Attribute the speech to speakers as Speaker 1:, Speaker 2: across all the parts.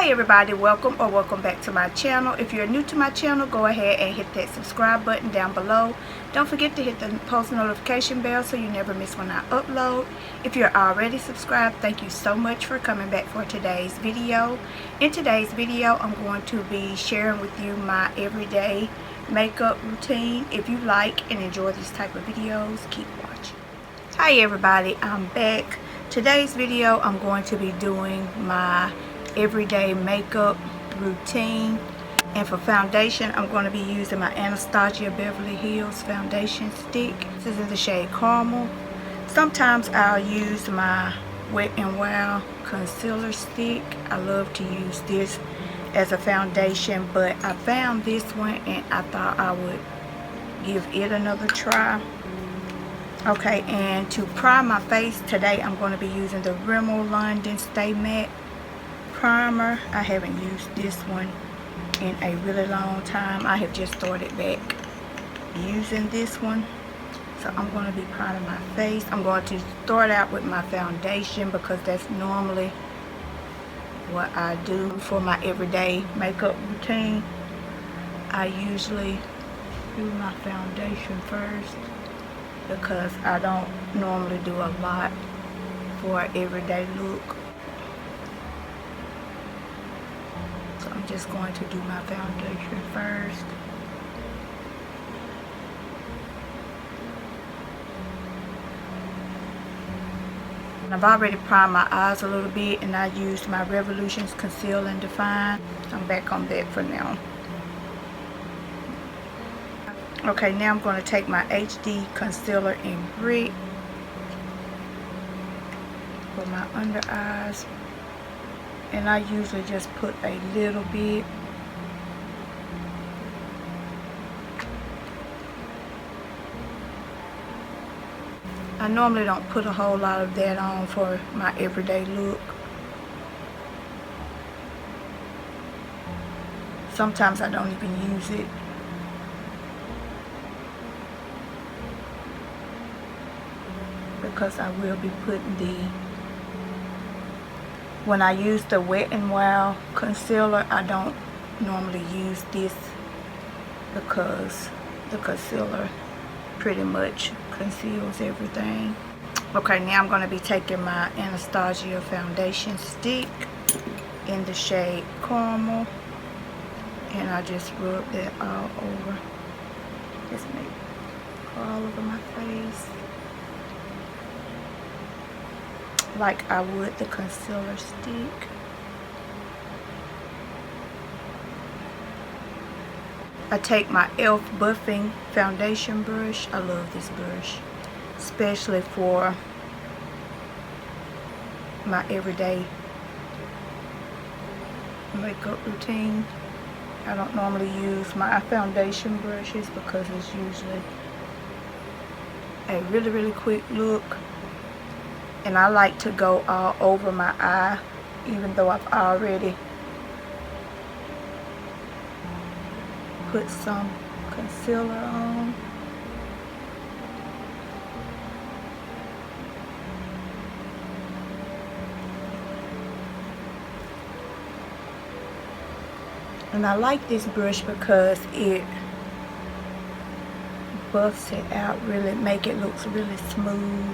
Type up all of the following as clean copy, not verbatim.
Speaker 1: Hi everybody, welcome or welcome back to my channel. If you're new to my channel, go ahead and hit that subscribe button down below. Don't forget to hit the post notification bell so you never miss when I upload. If you're already subscribed, thank you so much for coming back for today's video. In today's video, I'm going to be sharing with you my everyday makeup routine. If you like and enjoy these type of videos, keep watching. Hi everybody, I'm back. Today's video, I'm going to be doing my everyday makeup routine, and for foundation I'm going to be using my Anastasia Beverly Hills foundation stick. This is in the shade Carmel. Sometimes I'll use my Wet n Wild concealer stick. I love to use this as a foundation, but I found this one and I thought I would give it another try. Okay, and to prime my face today, I'm going to be using the Rimmel London Stay Matte primer. I haven't used this one in a really long time. I have just started back using this one. So I'm going to be priming my face. I'm going to start out with my foundation because that's normally what I do for my everyday makeup routine. I usually do my foundation first because I don't normally do a lot for an everyday look. So I'm just going to do my foundation first. And I've already primed my eyes a little bit, and I used my Revolution's Conceal and Define. I'm back on that for now. Okay, now I'm going to take my HD concealer in Brick for my under eyes, and I usually just put a little bit. I normally don't put a whole lot of that on for my everyday look. Sometimes I don't even use it. Because I will be putting when I use the Wet n Wild concealer, I don't normally use this because the concealer pretty much conceals everything. Okay, now I'm going to be taking my Anastasia foundation stick in the shade Caramel, and I just rub that all over. Just make it all over my face, like I would the concealer stick. I take my e.l.f. buffing foundation brush. I love this brush, especially for my everyday makeup routine. I don't normally use my foundation brushes because it's usually a really quick look. And I like to go all over my eye, even though I've already put some concealer on. And I like this brush because it buffs it out, really make it look really smooth.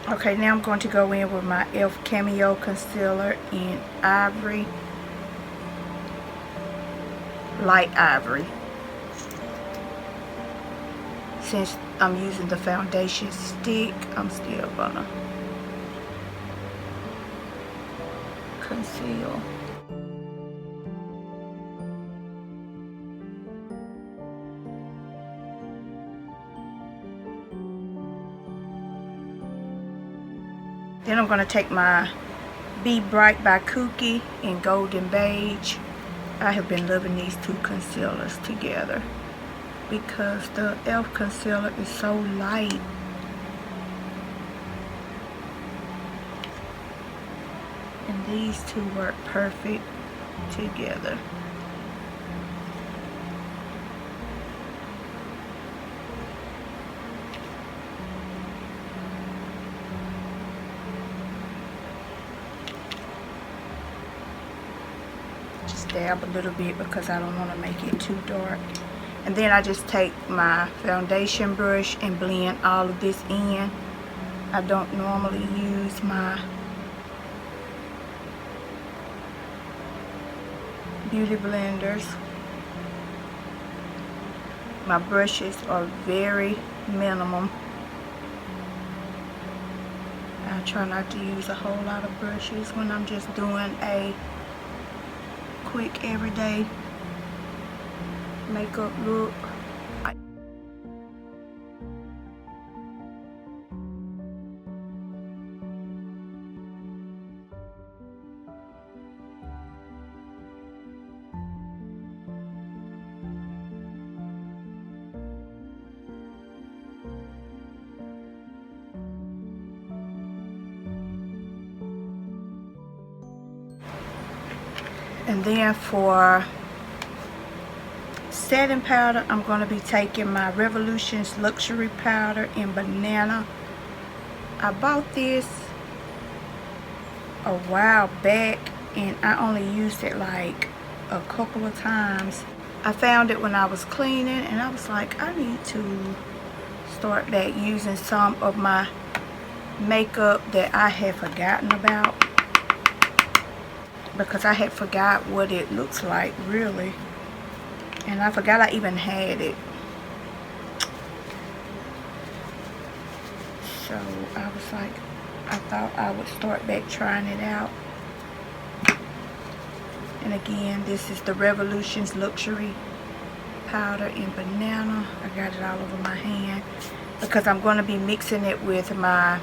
Speaker 1: Okay, now I'm going to go in with my e.l.f. Cameo concealer in Ivory, light Ivory. Since I'm using the foundation stick, I'm still gonna conceal. Then I'm going to take my Be Bright by KoKie in Golden Beige. I have been loving these two concealers together because the e.l.f. concealer is so light. And these two work perfect together. just dab a little bit because I don't want to make it too dark. And then I just take my foundation brush and blend all of this in. I don't normally use my beauty blenders. My brushes are very minimum. I try not to use a whole lot of brushes when I'm just doing a quick everyday makeup look. And then for setting powder, I'm going to be taking my Revolution's Luxury powder in Banana. I bought this a while back and I only used it like a couple of times. I found it when I was cleaning and I was like, I need to start back using some of my makeup that I had forgotten about, because I had forgot what it looks like really, and I forgot I even had it. So I was like, I thought I would start back trying it out. And again, this is the Revolution's Luxury powder in Banana. I got it all over my hand because I'm going to be mixing it with my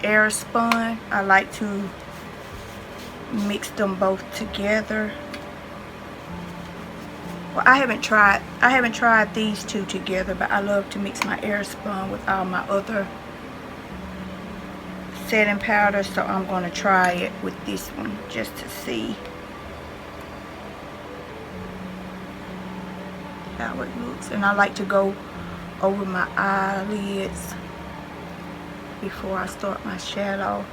Speaker 1: Airspun. I like to mix them both together. Well, I haven't tried these two together, but I love to mix my Airspun with all my other setting powders, so I'm going to try it with this one just to see how it looks. And I like to go over my eyelids before I start my shadow.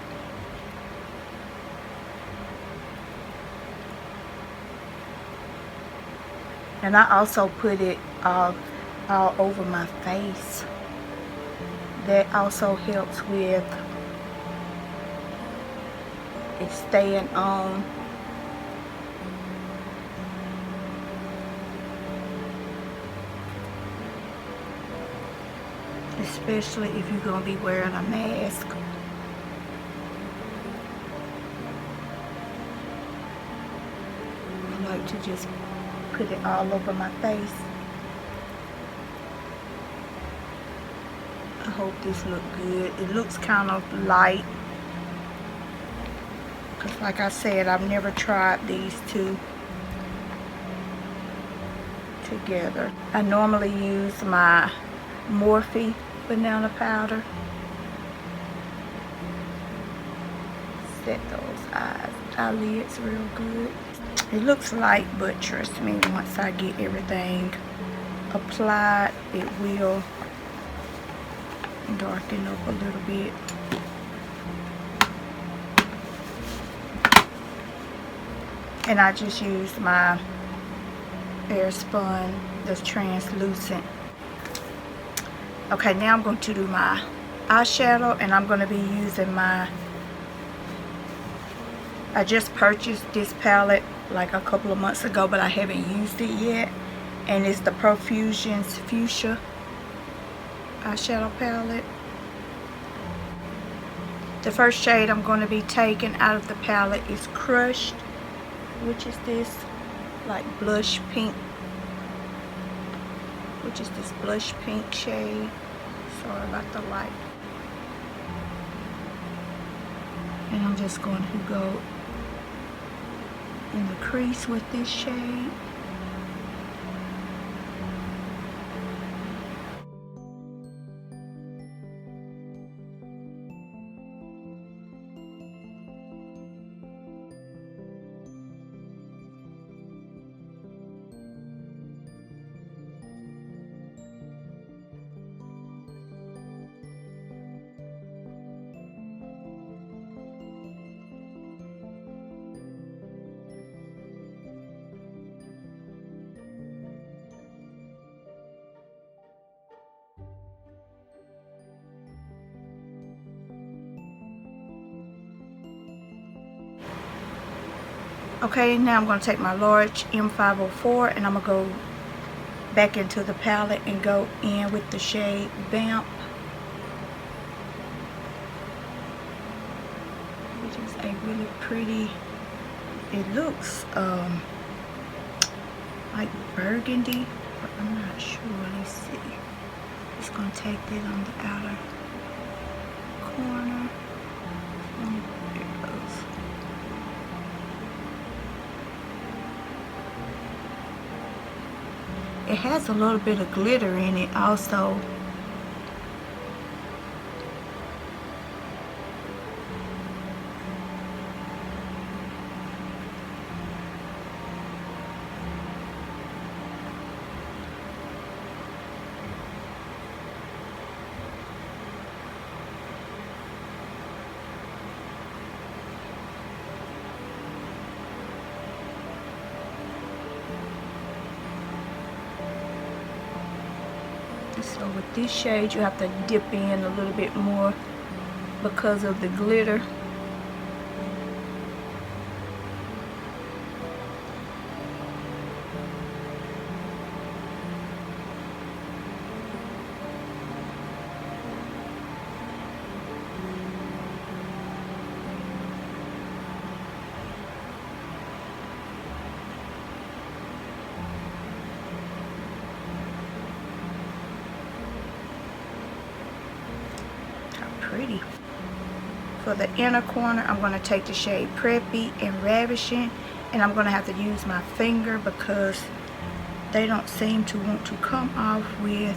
Speaker 1: And I also put it all over my face. That also helps with it staying on. Especially if you're going to be wearing a mask. I like to just put it all over my face. I hope this looks good. It looks kind of light, because like I said, I've never tried these two together. I normally use my Morphe banana powder. Set those eyelids real good. It looks light, but trust me, once I get everything applied, it will darken up a little bit. And I just used my Airspun, that's translucent. Okay, now I'm going to do my eyeshadow, and I'm going to be using my, I just purchased this palette like a couple of months ago, but I haven't used it yet. And it's the Profusion Fuchsia eyeshadow palette. The first shade I'm going to be taking out of the palette is Crushed, which is this like blush pink, shade. Sorry about the light. And I'm just going to go in the crease with this shade. Okay, now I'm going to take my large M504 and I'm going to go back into the palette and go in with the shade Vamp, which is a really pretty, it looks like burgundy, but I'm not sure. Let's see. Just going to take this on the outer corner. There it goes. It has a little bit of glitter in it also. So with this shade you have to dip in a little bit more because of the glitter. Pretty. For the inner corner, I'm going to take the shade Preppy and Ravishing, and I'm going to have to use my finger because they don't seem to want to come off with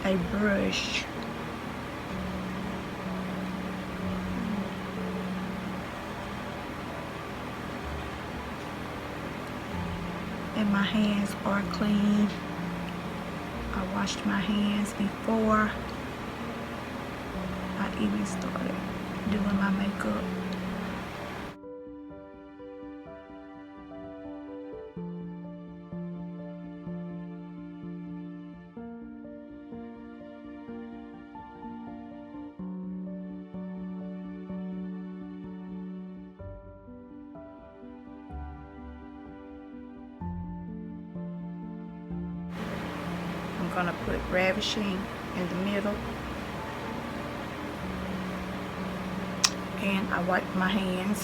Speaker 1: a brush. And my hands are clean. I washed my hands before I even started doing my makeup. I'm gonna put Ravishing in the middle. And I wiped my hands,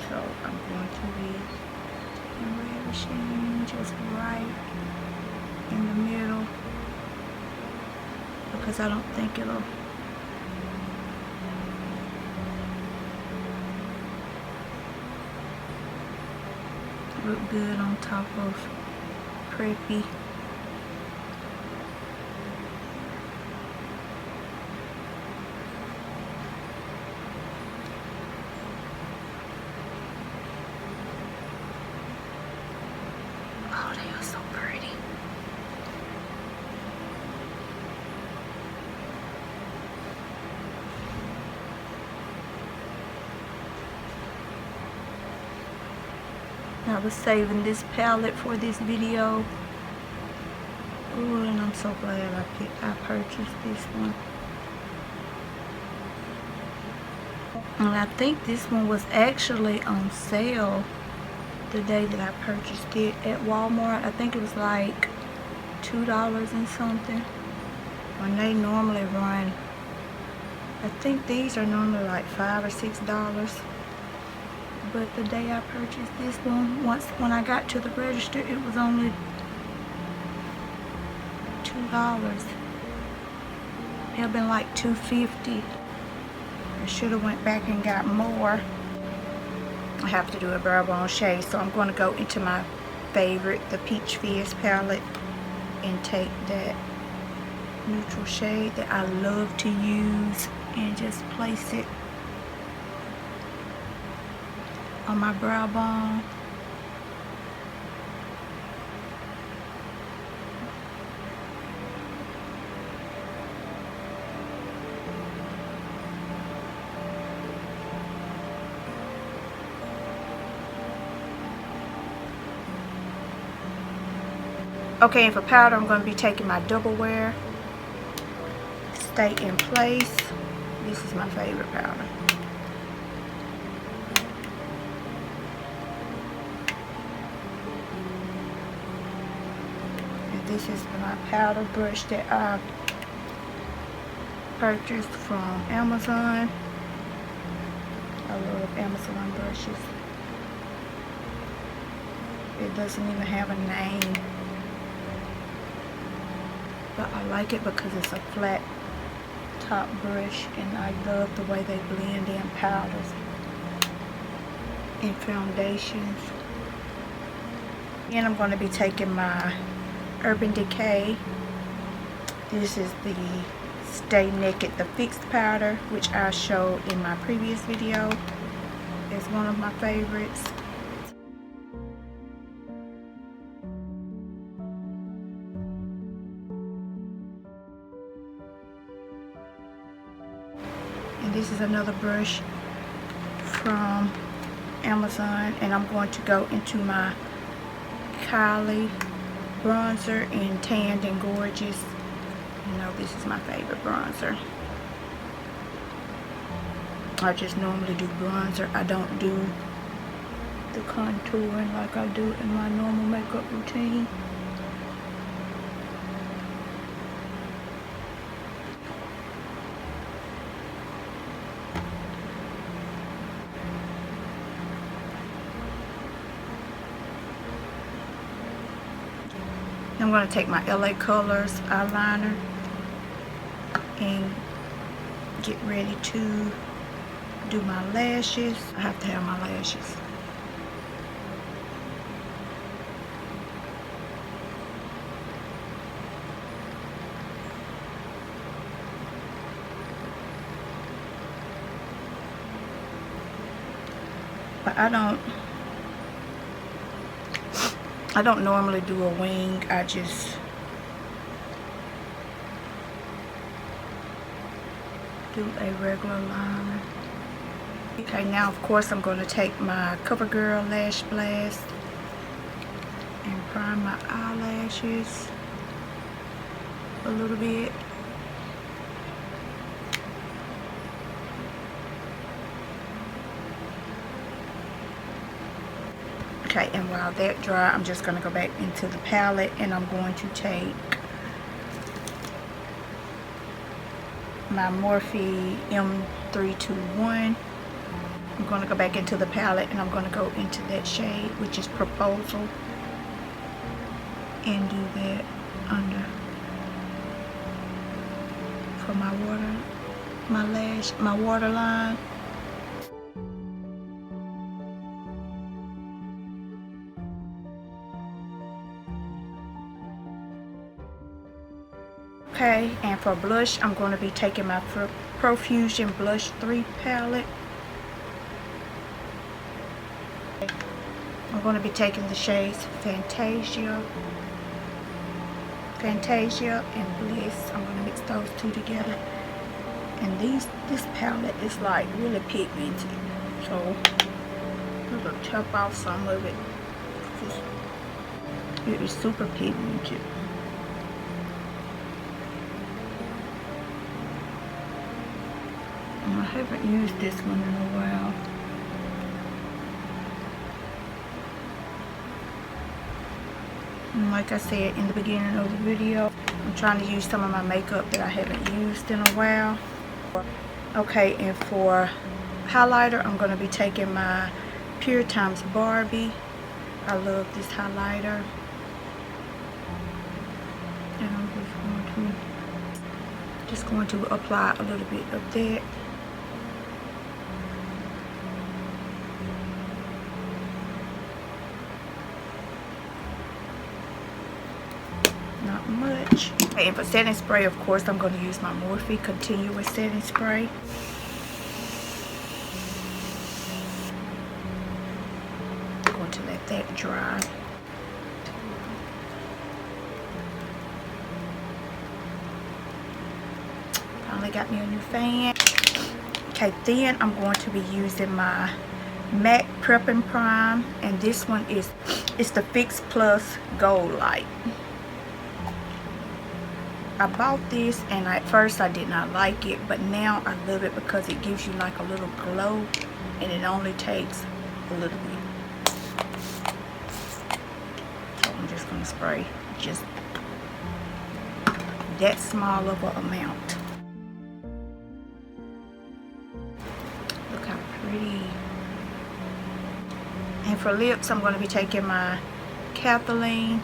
Speaker 1: so I'm going to be Ravishing just right in the middle because I don't think it'll look good on top of Preppy. I was saving this palette for this video. Ooh, and I'm so glad I purchased this one. And I think this one was actually on sale the day that I purchased it at Walmart. I think it was like $2 and something. When they normally run, I think these are normally like $5 or $6. But the day I purchased this one, when I got to the register, it was only $2. It had been like $2.50. I should have went back and got more. I have to do a brow bone shade, so I'm going to go into my favorite, the Peach Fizz palette, and take that neutral shade that I love to use and just place it on my brow bone. Okay, and for powder, I'm going to be taking my Double Wear Stay in Place. This is my favorite powder. this is my powder brush that I purchased from Amazon. I love Amazon brushes. It doesn't even have a name, but I like it because it's a flat top brush, and I love the way they blend in powders and foundations. And I'm going to be taking my Urban Decay. This is the Stay Naked, the fixed powder, which I showed in my previous video. It's one of my favorites. And this is another brush from Amazon, and I'm going to go into my Kylie bronzer in Tanned and Gorgeous. You know, this is my favorite bronzer. I just normally do bronzer. I don't do the contouring like I do in my normal makeup routine. I'm going to take my LA Colors eyeliner and get ready to do my lashes. I have to have my lashes. But I don't normally do a wing. I just do a regular liner. Okay, now of course I'm going to take my CoverGirl Lash Blast and prime my eyelashes a little bit. Okay, and while that dry, I'm just going to go back into the palette, and I'm going to take my Morphe M321. I'm going to go back into the palette, and I'm going to go into that shade, which is Proposal, and do that under for my waterline. Okay, and for blush, I'm going to be taking my Profusion Blush 3 palette. I'm going to be taking the shades Fantasia and Bliss. I'm going to mix those two together. And this palette is like really pigmented, so I'm going to chop off some of it. It is super pigmented. I haven't used this one in a while. And like I said in the beginning of the video, I'm trying to use some of my makeup that I haven't used in a while. Okay, and for highlighter, I'm going to be taking my Pure Times Barbie. I love this highlighter. And I'm just going to apply a little bit of that. Not much. Okay, and for setting spray, of course, I'm going to use my Morphe Continuous Setting Spray. I'm going to let that dry. Finally got me a new fan. Okay, then I'm going to be using my MAC Prep and Prime, and this one is the Fix Plus Goldlite. I bought this, and at first I did not like it, but now I love it because it gives you like a little glow, and it only takes a little bit. So I'm just going to spray just that small of an amount. Look how pretty. And for lips, I'm going to be taking my Katherine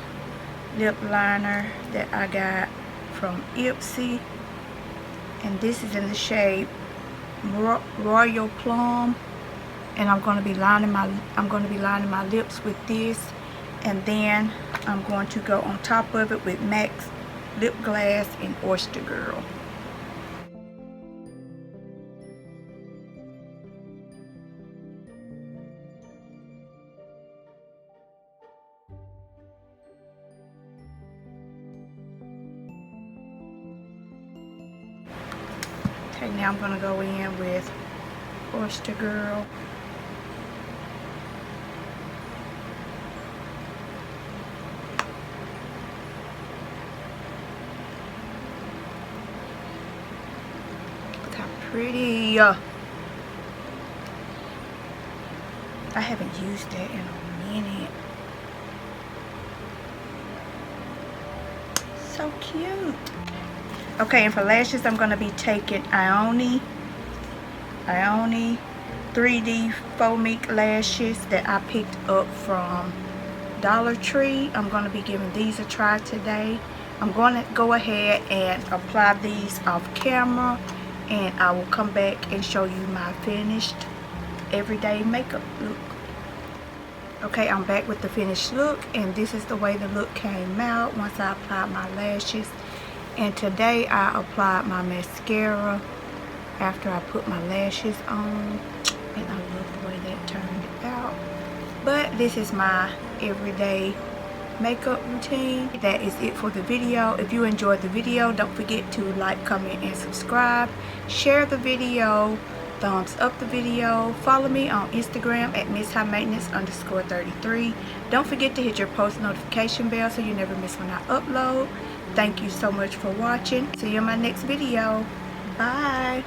Speaker 1: lip liner that I got from Ipsy, and this is in the shade Royal Plum, and I'm going to be lining my lips with this, and then I'm going to go on top of it with MAC's lip glass in Oyster Girl. Okay, now I'm going to go in with Oyster Girl. Look how pretty. I haven't used that in a minute. So cute. Okay, and for lashes, I'm going to be taking Ivory 3D Foamic lashes that I picked up from Dollar Tree. I'm going to be giving these a try today. I'm going to go ahead and apply these off camera, and I will come back and show you my finished everyday makeup look. Okay, I'm back with the finished look, and this is the way the look came out once I applied my lashes. And today I applied my mascara after I put my lashes on, and I love the way that turned out. But this is my everyday makeup routine. That is it for the video. If you enjoyed the video, don't forget to like, comment, and subscribe. Share the video. Thumbs up the video. Follow me on Instagram at MissHighMaintenance_33. Don't forget to hit your post notification bell so you never miss when I upload. Thank you so much for watching. See you in my next video. Bye.